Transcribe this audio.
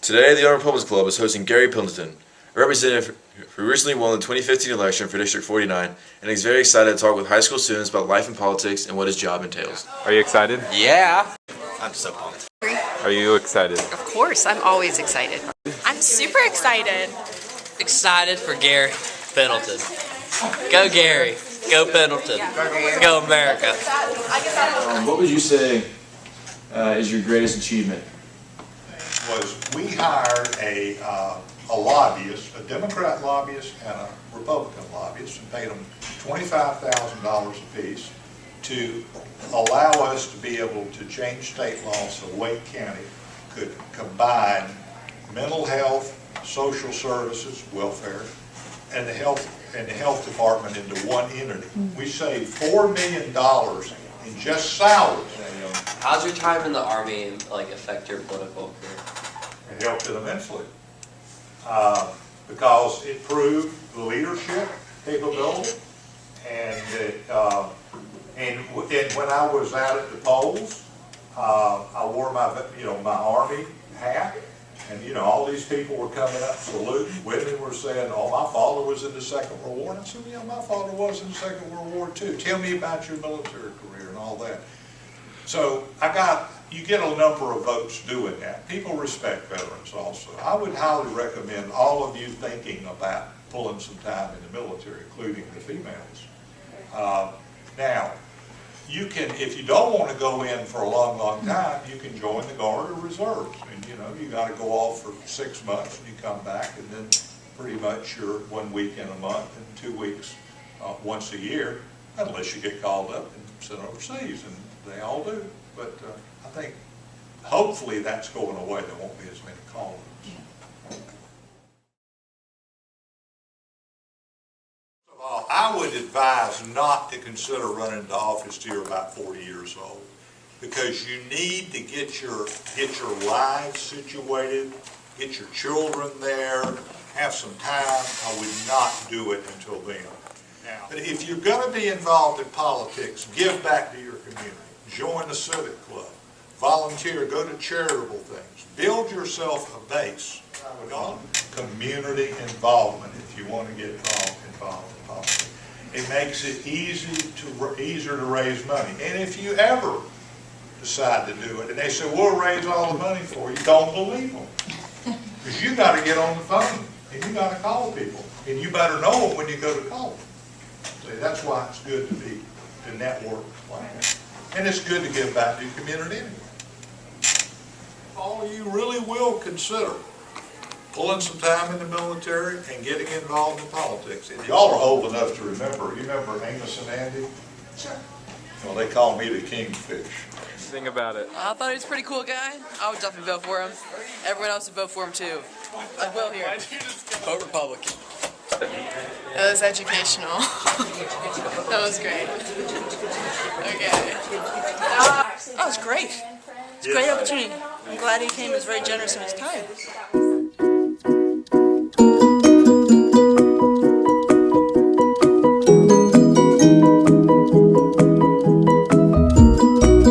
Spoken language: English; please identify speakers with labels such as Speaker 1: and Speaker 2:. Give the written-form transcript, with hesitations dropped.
Speaker 1: Today, the Honor Republicans Club is hosting Gary Pendleton, a representative who recently won the 2015 election for District 49, and is very excited to talk with high school students about life and politics and what his job entails.
Speaker 2: Are you excited?
Speaker 3: Yeah! I'm so pumped.
Speaker 2: Are you excited?
Speaker 4: Of course, I'm always excited.
Speaker 5: I'm super excited.
Speaker 3: Excited for Gary Pendleton. Go Gary. Go Pendleton. Go America.
Speaker 1: What would you say is your greatest achievement?
Speaker 6: Was we hired a lobbyist, a Democrat lobbyist and a Republican lobbyist, and paid them $25,000 apiece to allow us to be able to change state law so Wake County could combine mental health, social services, welfare, and the health department into one entity. We saved $4 million in just salaries.
Speaker 3: How's your time in the Army affect your political career?
Speaker 6: It helped it immensely because it proved the leadership capability, and when I was out at the polls, I wore my Army hat, and all these people were coming up saluting. Women were saying, "Oh, my father was in the Second World War," and I said, "Yeah, my father was in the Second World War too. Tell me about your military career and all that." So you get a number of votes doing that. People respect veterans also. I would highly recommend all of you thinking about pulling some time in the military, including the females. Now, you can, if you don't want to go in for a long, long time, you can join the Guard or Reserves. And you got to go off for 6 months and you come back, and then pretty much you're 1 week in a month and 2 weeks once a year, unless you get called up and sent overseas, and they all do. But I think hopefully that's going away. There won't be as many call-ups. I would advise not to consider running into office till you're about 40 years old, because you need to get your life situated, get your children there, have some time. I would not do it until then. But if you're going to be involved in politics, give back to your community. Join a civic club. Volunteer. Go to charitable things. Build yourself a base. Community involvement if you want to get involved in politics. It makes it easier to raise money. And if you ever decide to do it, and they say, "We'll raise all the money for you," don't believe them. Because you got to get on the phone, and you got to call people. And you better know them when you go to call them. See, that's why it's good to network like that. And it's good to give back to your community anyway. All of you really will consider pulling some time in the military and getting involved in politics. And y'all are old enough to remember. You remember Amos and Andy? Well, they call me the Kingfish.
Speaker 2: Think about it.
Speaker 4: I thought he was a pretty cool guy. I would definitely vote for him. Everyone else would vote for him too. I will here.
Speaker 3: Vote Republican.
Speaker 5: It was educational. That was great. Okay.
Speaker 4: Oh, it's great. It's a great opportunity. I'm glad he came. He was very generous in his time.